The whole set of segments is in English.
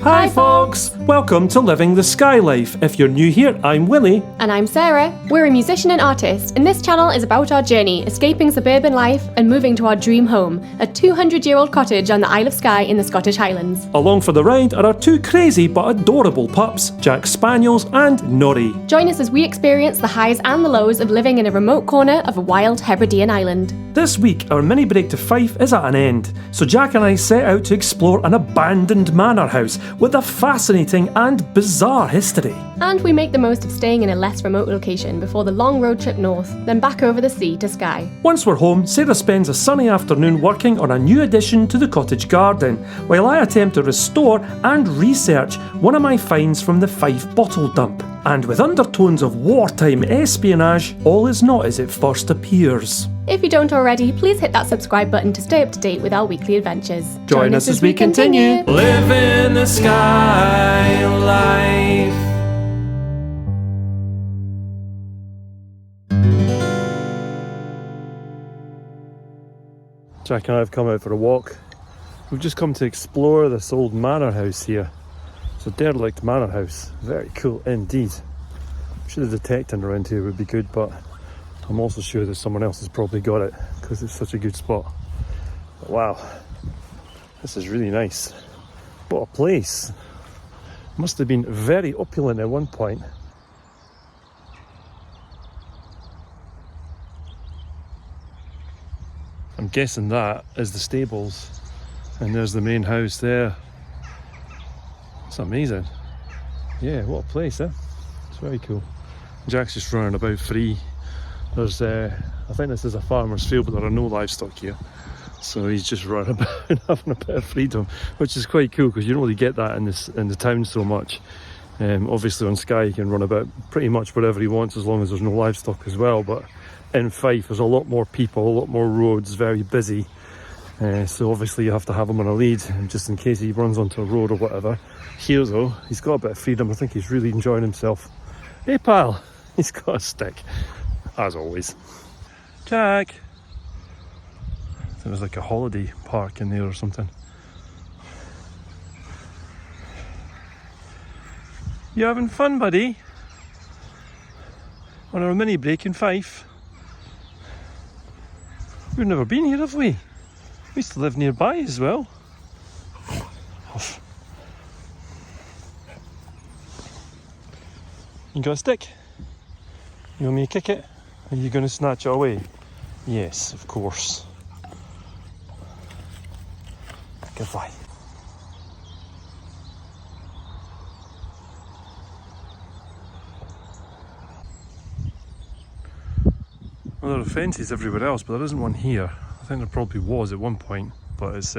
Hi folks! Welcome to Living the Skye Life. If you're new here, I'm Willie. And I'm Sarah. We're a musician and artist, and this channel is about our journey escaping suburban life and moving to our dream home, a 200-year-old cottage on the Isle of Skye in the Scottish Highlands. Along for the ride are our two crazy but adorable pups, Jack Spaniels and Nori. Join us as we experience the highs and the lows of living in a remote corner of a wild Hebridean island. This week, our mini break to Fife is at an end, so Jack and I set out to explore an abandoned manor house with a fascinating and bizarre history. And we make the most of staying in a less remote location before the long road trip north, then back over the sea to Skye. Once we're home, Sarah spends a sunny afternoon working on a new addition to the cottage garden, while I attempt to restore and research one of my finds from the Fife bottle dump. And with undertones of wartime espionage, all is not as it first appears. If you don't already, please hit that subscribe button to stay up to date with our weekly adventures. Join us as we continue. Living the Skye Life. Jack and I have come out for a walk. We've just come to explore this old manor house here. It's a derelict manor house. Very cool indeed. I'm sure the detecting around here would be good, but I'm also sure that someone else has probably got it because it's such a good spot. But wow, this is really nice. What a place. Must have been very opulent at one point. I'm guessing that is the stables, and there's the main house there. It's amazing. Yeah, what a place, eh? It's very cool. Jack's just running about free. There's, I think this is a farmer's field, but there are no livestock here. So he's just running about and having a bit of freedom, which is quite cool because you don't really get that in the town so much. Obviously on Skye he can run about pretty much wherever he wants as long as there's no livestock as well. But in Fife there's a lot more people, a lot more roads, very busy. So obviously you have to have him on a lead just in case he runs onto a road or whatever. Here though, he's got a bit of freedom. I think he's really enjoying himself. Hey pal, he's got a stick, as always. Jack! There was like a holiday park in there or something. You having fun, buddy? On our mini break in Fife? We've never been here, have we? We used to live nearby as well. You got a stick? You want me to kick it? Are you going to snatch it away? Yes, of course. Goodbye. Well, there are fences everywhere else, but there isn't one here. I think there probably was at one point, but it's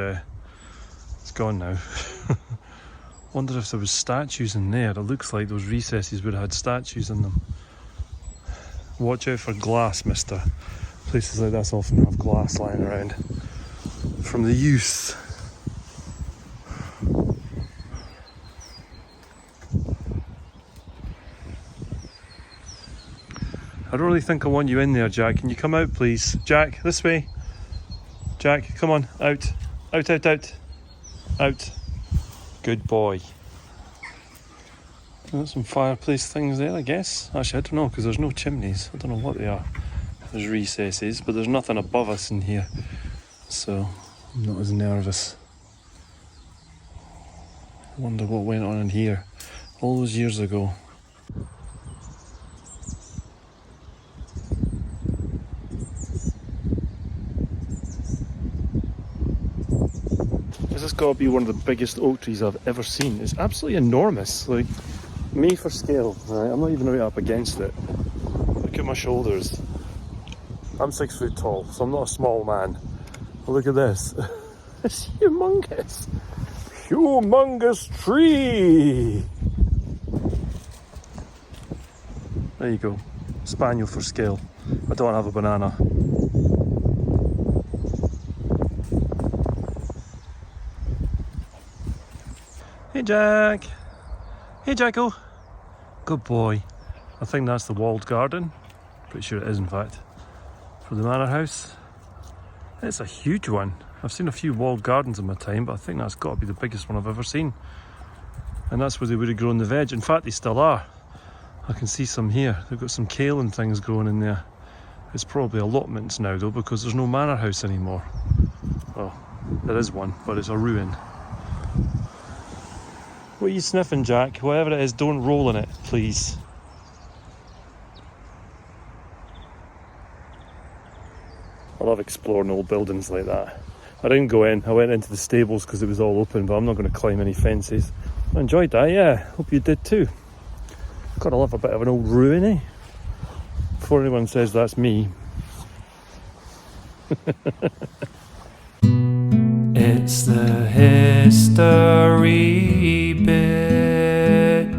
gone now. Wonder if there was statues in there. It looks like those recesses would have had statues in them. Watch out for glass, mister. Places like this often have glass lying around from the youth. I don't really think I want you in there, Jack. Can you come out, please? Jack, this way. Jack, come on, out. Out, out, out. Out. Good boy. There's some fireplace things there, I guess. Actually, I don't know, because there's no chimneys. I don't know what they are. There's recesses, but there's nothing above us in here. So, I'm not as nervous. I wonder what went on in here all those years ago. This has got to be one of the biggest oak trees I've ever seen. It's absolutely enormous, like me for scale. Right? I'm not even right up against it. Look at my shoulders. I'm 6 foot tall, so I'm not a small man. But look at this. It's humongous. Humongous tree. There you go. Spaniel for scale. I don't have a banana. Hey Jack! Hey Jacko! Good boy. I think that's the walled garden. Pretty sure it is in fact. For the manor house. It's a huge one. I've seen a few walled gardens in my time, but I think that's got to be the biggest one I've ever seen. and that's where they would have grown the veg. In fact, they still are. I can see some here. They've got some kale and things growing in there. It's probably allotments now though, because there's no manor house anymore. Well, there is one, but it's a ruin. What are you sniffing, Jack? Whatever it is, don't roll in it, please. I love exploring old buildings like that. I didn't go in, I went into the stables because it was all open, but I'm not going to climb any fences. I enjoyed that, yeah. Hope you did too. Gotta love a bit of an old ruin, eh? Before anyone says that's me. It's the history bit.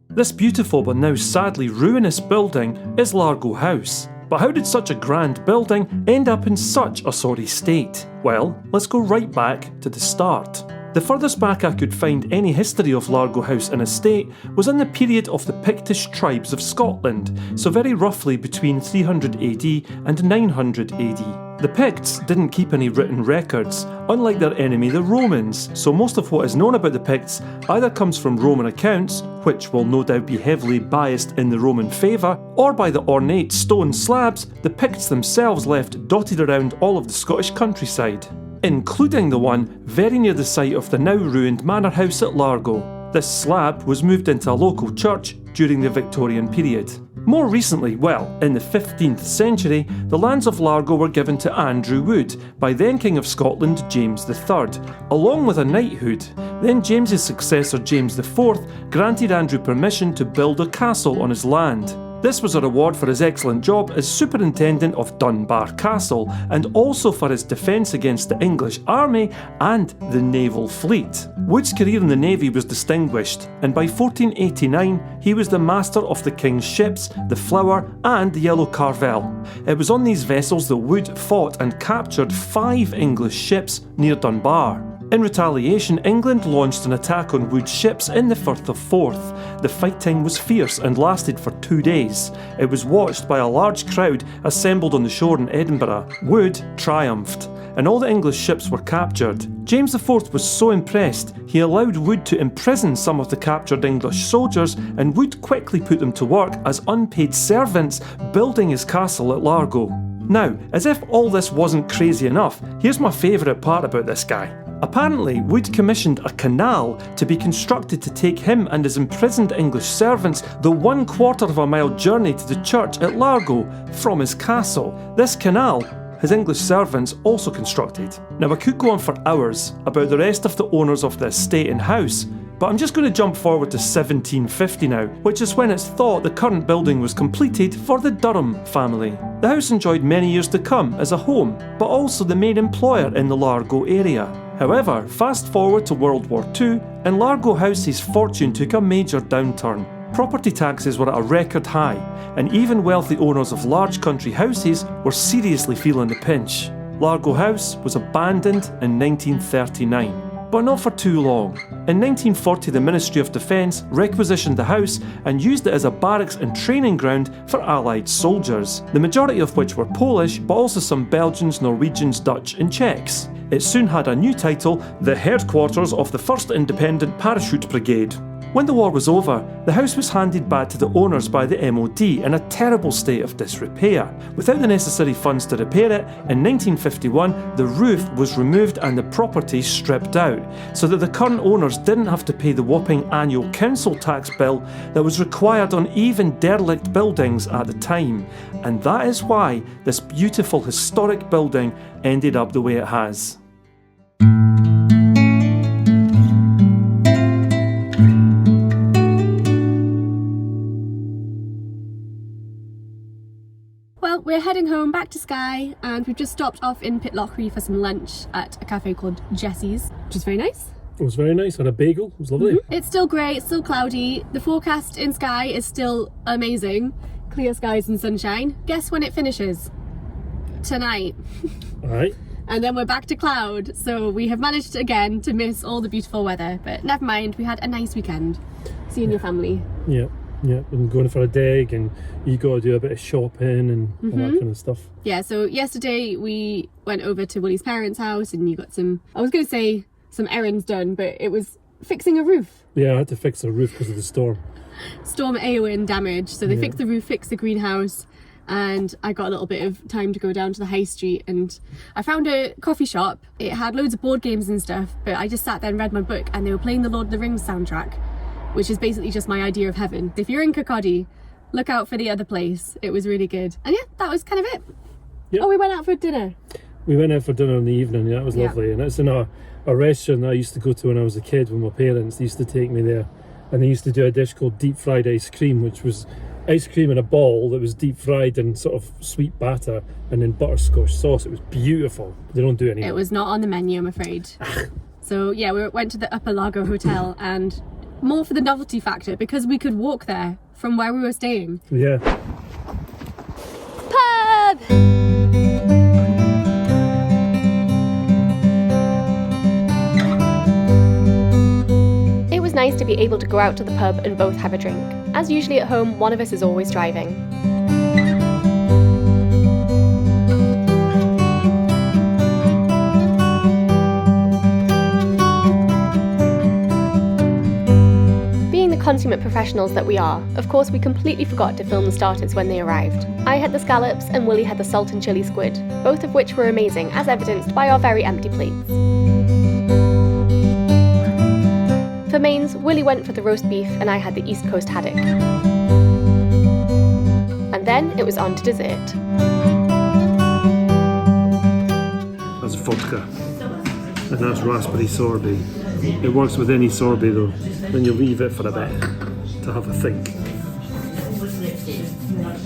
This beautiful but now sadly ruinous building is Largo House. But how did such a grand building end up in such a sorry state? Well, let's go right back to the start. The furthest back I could find any history of Largo House and estate was in the period of the Pictish tribes of Scotland, so very roughly between 300 AD and 900 AD. The Picts didn't keep any written records, unlike their enemy the Romans, so most of what is known about the Picts either comes from Roman accounts, which will no doubt be heavily biased in the Roman favour, or by the ornate stone slabs the Picts themselves left dotted around all of the Scottish countryside, including the one very near the site of the now ruined manor house at Largo. This slab was moved into a local church during the Victorian period. More recently, well, in the 15th century, the lands of Largo were given to Andrew Wood by then King of Scotland James III, along with a knighthood. Then James's successor James IV granted Andrew permission to build a castle on his land. This was a reward for his excellent job as Superintendent of Dunbar Castle, and also for his defence against the English army and the naval fleet. Wood's career in the navy was distinguished, and by 1489 he was the master of the king's ships, the Flower and the Yellow Carvel. It was on these vessels that Wood fought and captured 5 English ships near Dunbar. In retaliation, England launched an attack on Wood's ships in the Firth of Forth. The fighting was fierce and lasted for 2 days. It was watched by a large crowd assembled on the shore in Edinburgh. Wood triumphed, and all the English ships were captured. James IV was so impressed, he allowed Wood to imprison some of the captured English soldiers, and Wood quickly put them to work as unpaid servants building his castle at Largo. Now, as if all this wasn't crazy enough, here's my favourite part about this guy. Apparently, Wood commissioned a canal to be constructed to take him and his imprisoned English servants the 1/4 of a mile journey to the church at Largo from his castle. This canal, his English servants also constructed. Now I could go on for hours about the rest of the owners of the estate and house, but I'm just going to jump forward to 1750 now, which is when it's thought the current building was completed for the Durham family. The house enjoyed many years to come as a home, but also the main employer in the Largo area. However, fast forward to World War II, and Largo House's fortune took a major downturn. Property taxes were at a record high, and even wealthy owners of large country houses were seriously feeling the pinch. Largo House was abandoned in 1939. But not for too long. In 1940, the Ministry of Defence requisitioned the house and used it as a barracks and training ground for Allied soldiers, the majority of which were Polish, but also some Belgians, Norwegians, Dutch and Czechs. It soon had a new title, the headquarters of the 1st Independent Parachute Brigade. When the war was over, the house was handed back to the owners by the MOD in a terrible state of disrepair. Without the necessary funds to repair it, in 1951 the roof was removed and the property stripped out, so that the current owners didn't have to pay the whopping annual council tax bill that was required on even derelict buildings at the time. And that is why this beautiful historic building ended up the way it has. Well, we're heading home back to Skye, and we've just stopped off in Pitlochry for some lunch at a cafe called Jessie's, which is very nice. It was very nice. I had a bagel. It was lovely. It's still grey, it's still cloudy. The forecast in Skye is still amazing. Clear skies and sunshine. Guess when it finishes? Tonight. Alright. And then we're back to cloud. So we have managed again to miss all the beautiful weather. But never mind, we had a nice weekend. Seeing your family. Yeah. Yeah, and going for a dig, and you got to do a bit of shopping and all that kind of stuff. Yeah, so yesterday we went over to Willie's parents' house and you got some, I was going to say some errands done, but it was fixing a roof. Yeah, I had to fix the roof because of the storm. Storm Eowyn damage. So they fixed the roof, fixed the greenhouse, and I got a little bit of time to go down to the high street, and I found a coffee shop. It had loads of board games and stuff, but I just sat there and read my book, and they were playing the Lord of the Rings soundtrack, which is basically just my idea of heaven. If you're in Kirkcaldy, look out for the other place. It was really good. And yeah, that was kind of it. Yep. Oh, we went out for dinner. We went out for dinner in the evening. Yeah, it was lovely. And it's in a restaurant that I used to go to when I was a kid with my parents. They used to take me there, and they used to do a dish called deep fried ice cream, which was ice cream in a ball that was deep fried in sort of sweet batter and then butterscotch sauce. It was beautiful. They don't do it anymore. It was not on the menu, I'm afraid. So yeah, we went to the Upper Lago Hotel, and more for the novelty factor because we could walk there from where we were staying. Yeah. Pub! It was nice to be able to go out to the pub and both have a drink. As usually at home, one of us is always driving. Being the consummate professionals that we are, of course we completely forgot to film the starters when they arrived. I had the scallops and Willie had the salt and chilli squid, both of which were amazing, as evidenced by our very empty plates. For mains, Willie went for the roast beef and I had the East Coast haddock. And then it was on to dessert. That's vodka. And that's raspberry sorbet. It works with any sorbet though. Then you leave it for a bit to have a think.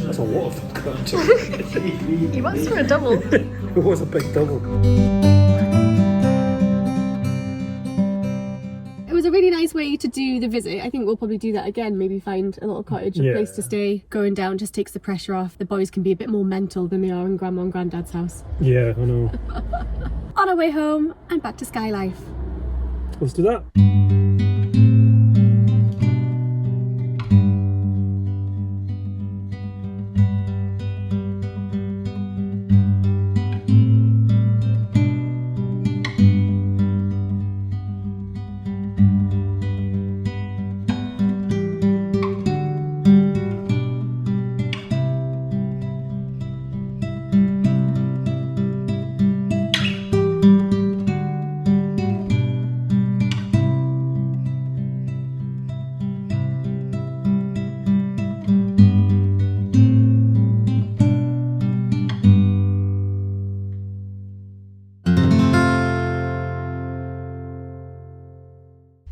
That's a lot of vodka actually. He wants for a double. It was a big double. It was a really nice way to do the visit. I think we'll probably do that again, maybe find a little cottage, a place to stay. Going down just takes the pressure off. The boys can be a bit more mental than they are in Grandma and Granddad's house. Yeah, I know. On our way home and back to Skye Life. Let's do that.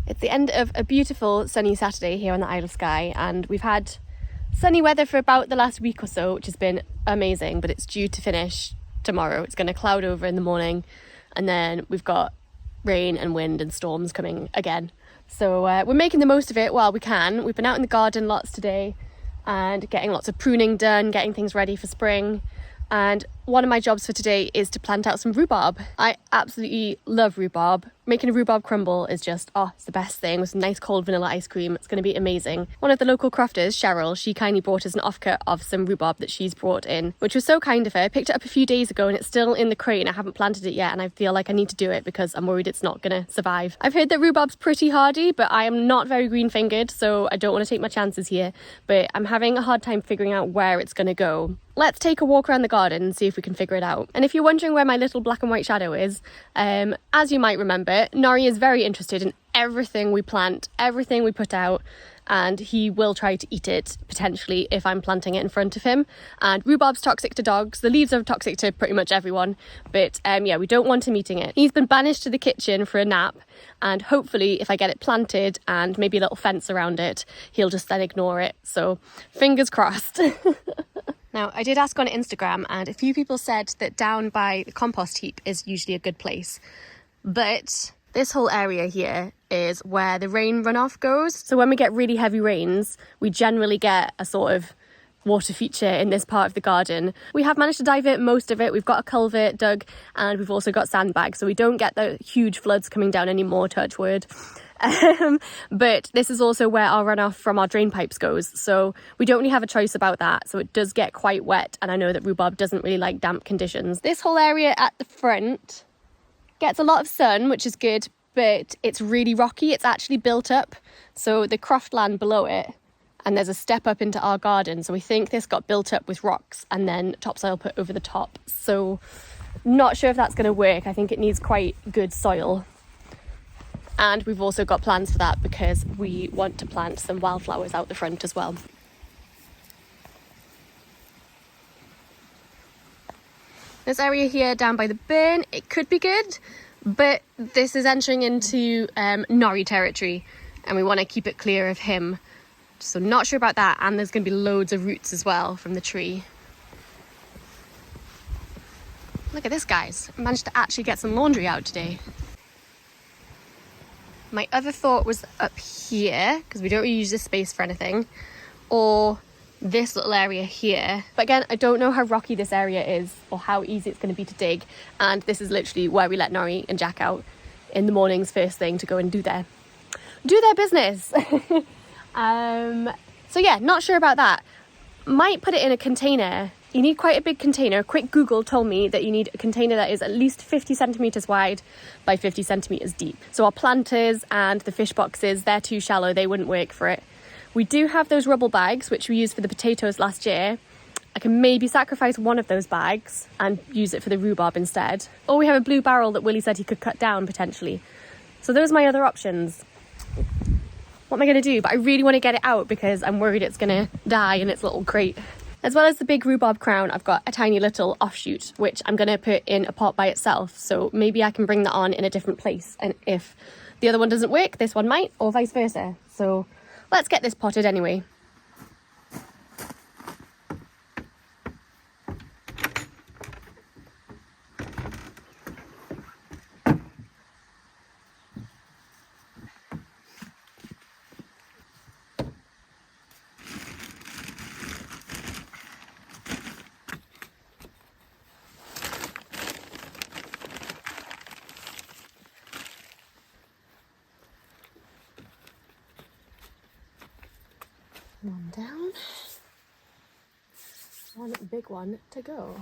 It's the end of a beautiful sunny Saturday here on the Isle of Skye, and we've had sunny weather for about the last week or so, which has been amazing, but it's due to finish tomorrow. It's going to cloud over in the morning, and then we've got rain and wind and storms coming again. So we're making the most of it while we can. We've been out in the garden lots today and getting lots of pruning done, getting things ready for spring. And one of my jobs for today is to plant out some rhubarb. I absolutely love rhubarb. Making a rhubarb crumble is just, it's the best thing with some nice cold vanilla ice cream. It's going to be amazing. One of the local crofters, Cheryl, she kindly brought us an offcut of some rhubarb that she's brought in, which was so kind of her. I picked it up a few days ago and it's still in the crate and I haven't planted it yet, and I feel like I need to do it because I'm worried it's not going to survive. I've heard that rhubarb's pretty hardy, but I am not very green-fingered, so I don't want to take my chances here. But I'm having a hard time figuring out where it's going to go. Let's take a walk around the garden and see if we can figure it out. And if you're wondering where my little black and white shadow is, as you might remember, Nori is very interested in everything we plant, everything we put out, and he will try to eat it, potentially, if I'm planting it in front of him. And rhubarb's toxic to dogs. The leaves are toxic to pretty much everyone. But we don't want him eating it. He's been banished to the kitchen for a nap, and hopefully if I get it planted and maybe a little fence around it, he'll just then ignore it. So fingers crossed. Now, I did ask on Instagram, and a few people said that down by the compost heap is usually a good place. But this whole area here is where the rain runoff goes. So when we get really heavy rains, we generally get a sort of water feature in this part of the garden. We have managed to divert most of it. We've got a culvert dug, and we've also got sandbags, so we don't get the huge floods coming down anymore, touch wood. But this is also where our runoff from our drain pipes goes, so we don't really have a choice about that. So it does get quite wet, and I know that rhubarb doesn't really like damp conditions. This whole area at the front gets a lot of sun, which is good, but it's really rocky. It's actually built up. So the croft land below it, and there's a step up into our garden. So we think this got built up with rocks and then topsoil put over the top. So not sure if that's going to work. I think it needs quite good soil. And we've also got plans for that because we want to plant some wildflowers out the front as well. This area here down by the burn, it could be good, but this is entering into Nori territory and we want to keep it clear of him. So not sure about that, and there's going to be loads of roots as well from the tree. Look at this, guys. I managed to actually get some laundry out today. My other thought was up here, because we don't really use this space for anything, or this little area here. But again, I don't know how rocky this area is or how easy it's going to be to dig. And this is literally where we let Nori and Jack out in the mornings first thing to go and do their business. So yeah, not sure about that. Might put it in a container. You need quite a big container. A quick Google told me that you need a container that is at least 50 centimetres wide by 50 centimetres deep. So our planters and the fish boxes, they're too shallow, they wouldn't work for it. We do have those rubble bags, which we used for the potatoes last year. I can maybe sacrifice one of those bags and use it for the rhubarb instead. Or we have a blue barrel that Willie said he could cut down potentially. So those are my other options. What am I going to do? But I really want to get it out because I'm worried it's going to die in its little crate. As well as the big rhubarb crown, I've got a tiny little offshoot, which I'm going to put in a pot by itself. So maybe I can bring that on in a different place. And if the other one doesn't work, this one might, or vice versa. So let's get this potted anyway. One down, one big one to go.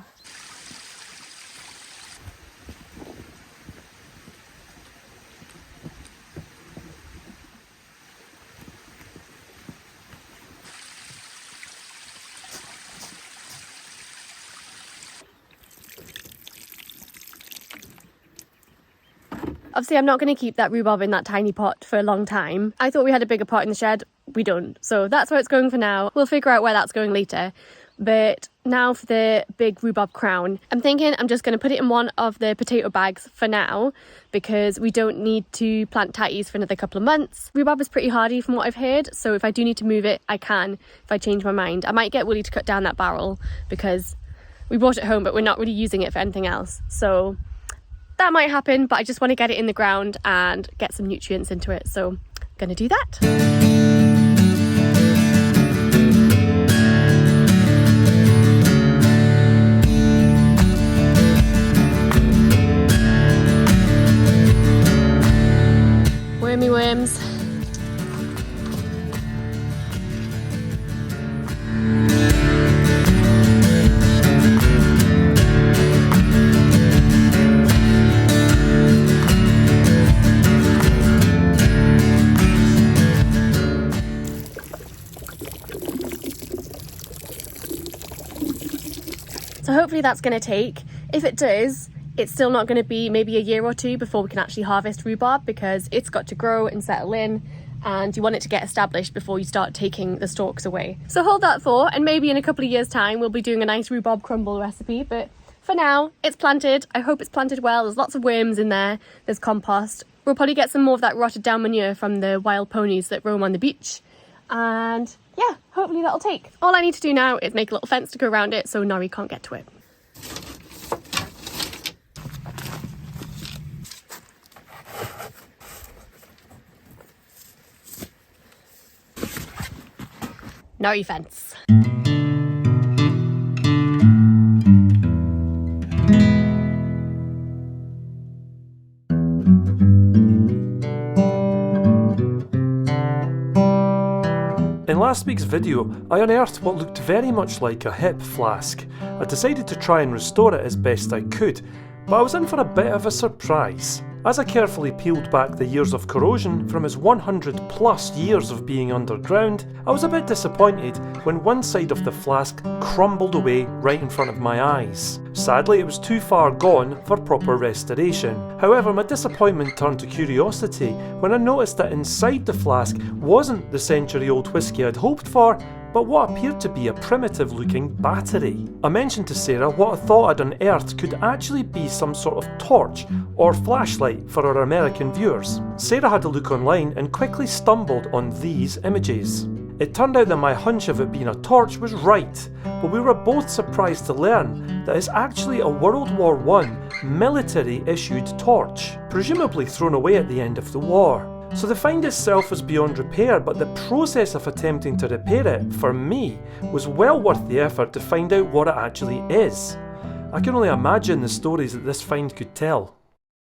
Obviously, I'm not going to keep that rhubarb in that tiny pot for a long time. I thought we had a bigger pot in the shed. We don't. So that's where it's going for now. We'll figure out where that's going later. But now for the big rhubarb crown. I'm thinking I'm just going to put it in one of the potato bags for now because we don't need to plant tatties for another couple of months. Rhubarb is pretty hardy from what I've heard. So if I do need to move it, I can if I change my mind. I might get Willie to cut down that barrel because we brought it home, but we're not really using it for anything else. So that might happen, but I just want to get it in the ground and get some nutrients into it. So I'm going to do that. Wormy worms. So hopefully that's going to take. If it does, it's still not going to be maybe a year or two before we can actually harvest rhubarb because it's got to grow and settle in and you want it to get established before you start taking the stalks away. So hold that thought, and maybe in a couple of years' time we'll be doing a nice rhubarb crumble recipe, but for now it's planted. I hope it's planted well. There's lots of worms in there, there's compost. We'll probably get some more of that rotted down manure from the wild ponies that roam on the beach, and yeah, hopefully that'll take. All I need to do now is make a little fence to go around it so Nori can't get to it. Nori fence. In last week's video, I unearthed what looked very much like a hip flask. I decided to try and restore it as best I could, but I was in for a bit of a surprise. As I carefully peeled back the years of corrosion from his 100 plus years of being underground, I was a bit disappointed when one side of the flask crumbled away right in front of my eyes. Sadly, it was too far gone for proper restoration. However, my disappointment turned to curiosity when I noticed that inside the flask wasn't the century-old whisky I'd hoped for, but what appeared to be a primitive looking battery. I mentioned to Sarah what I thought I'd unearthed could actually be some sort of torch or flashlight for our American viewers. Sarah had a look online and quickly stumbled on these images. It turned out that my hunch of it being a torch was right, but we were both surprised to learn that it's actually a World War I military issued torch, presumably thrown away at the end of the war. So the find itself was beyond repair, but the process of attempting to repair it, for me, was well worth the effort to find out what it actually is. I can only imagine the stories that this find could tell.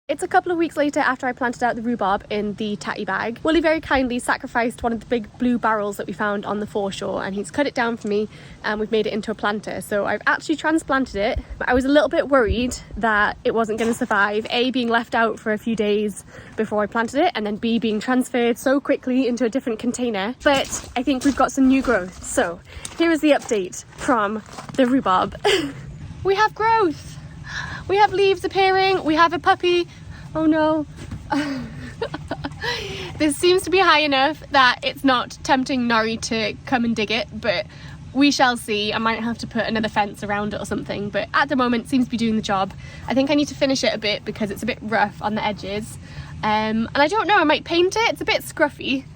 It's a couple of weeks later after I planted out the rhubarb in the tatty bag. Willie very kindly sacrificed one of the big blue barrels that we found on the foreshore, and he's cut it down for me and we've made it into a planter. So I've actually transplanted it. I was a little bit worried that it wasn't going to survive, A, being left out for a few days before I planted it, and then B, being transferred so quickly into a different container. But I think we've got some new growth. So here is the update from the rhubarb. We have growth. We have leaves appearing. We have a puppy. Oh no. This seems to be high enough that it's not tempting Nori to come and dig it, but we shall see. I might have to put another fence around it or something, but at the moment it seems to be doing the job. I think I need to finish it a bit because it's a bit rough on the edges. And I don't know, I might paint it. It's a bit scruffy.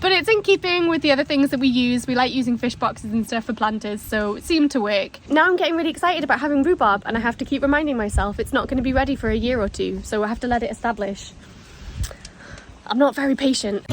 But it's in keeping with the other things that we use. We like using fish boxes and stuff for planters, so it seemed to work. Now I'm getting really excited about having rhubarb, and I have to keep reminding myself it's not going to be ready for a year or two, so I have to let it establish. I'm not very patient.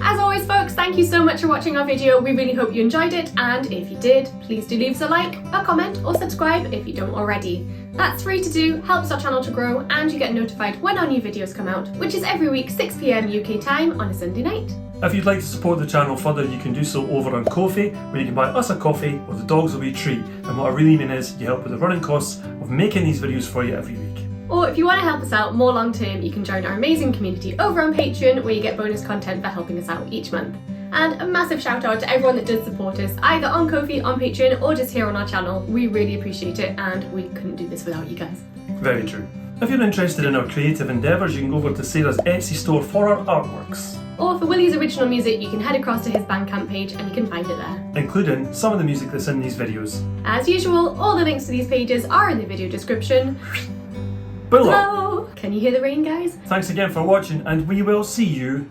As always, folks, thank you so much for watching our video. We really hope you enjoyed it, and if you did, please do leave us a like, a comment, or subscribe if you don't already. That's free to do, helps our channel to grow, and you get notified when our new videos come out, which is every week 6 PM UK time on a Sunday night. If you'd like to support the channel further, you can do so over on Ko-fi, where you can buy us a coffee or the dogs a wee treat. And what I really mean is, you help with the running costs of making these videos for you every week. Or if you want to help us out more long term, you can join our amazing community over on Patreon, where you get bonus content for helping us out each month. And a massive shout out to everyone that does support us, either on Ko-fi, on Patreon, or just here on our channel. We really appreciate it, and we couldn't do this without you guys. Very true. If you're interested in our creative endeavours, you can go over to Sarah's Etsy store for our artworks. Or for Willie's original music, you can head across to his Bandcamp page and you can find it there. Including some of the music that's in these videos. As usual, all the links to these pages are in the video description. Below. Can you hear the rain, guys? Thanks again for watching, and we will see you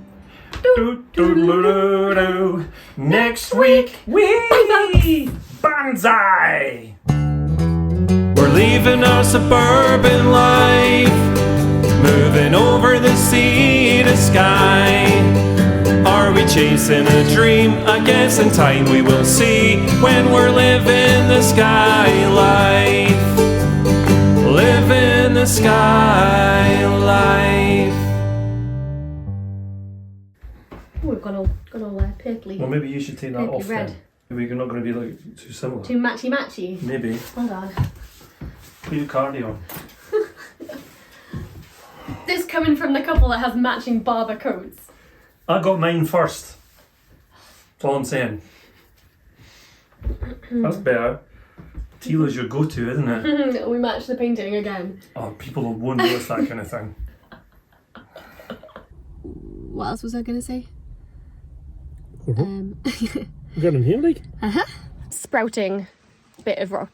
next week. Wee! Banzai! We're leaving our suburban life, moving over the sea to Skye. Are we chasing a dream? I guess in time we will see, when we're living the Skye life. Living the Skye life. Oh, we've gone all purpley. Well, maybe you should take that Purpley off red. then. Maybe you're not going to be like too similar. Too matchy. Maybe. Hold on. Put your cardi on. This coming from the couple that has matching barber coats. I got mine first. That's all I'm saying. That's better. Teala's your go-to, isn't it? We match the painting again. Oh, people won't notice that kind of thing. What else was I going to say? You got in here, like? Sprouting bit of rock.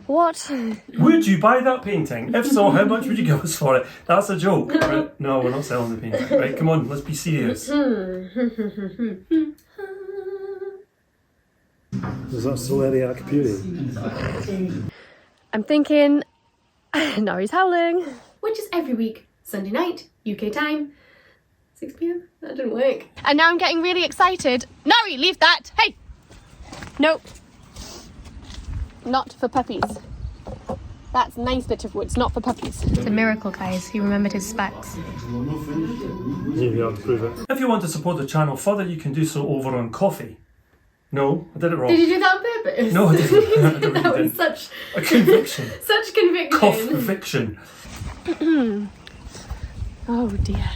What? Would you buy that painting? If so, how much would you give us for it? That's a joke. Right? No, we're not selling the painting. Right, come on, let's be serious. Is that celeriac puree? I'm thinking Nori's howling, which is every week, Sunday night, UK time, 6 PM. That didn't work. And now I'm getting really excited. Nori, leave that! Hey! Nope. Not for puppies. That's a nice bit of wood, not for puppies. It's a miracle, guys. He remembered his specs. Maybe I'll prove it. If you want to support the channel further, you can do so over on Ko-fi. No, I did it wrong. Did you do that on purpose? No, I didn't. I really That was didn't. such A conviction. such conviction. Conviction. Oh dear.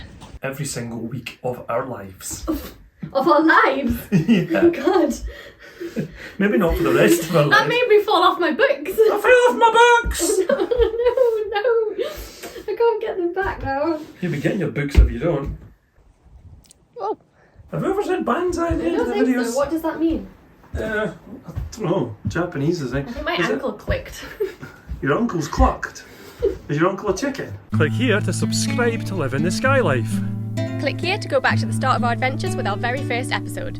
Every single week of our lives. Of our lives. Yeah. Oh God. Maybe not for the rest of our That lives. made me fall off my books. I fell off my books! No. I can't get them back now. You'll be getting your books if you don't. Oh, Have you ever said banzai at the I end of don't the think videos? so. What does that mean? I don't know. Japanese is it? I think my Is it- ankle clicked. Your uncle's clucked. Is your uncle a chicken? Click here to subscribe to live in the Skye Life. Click here to go back to the start of our adventures with our very first episode.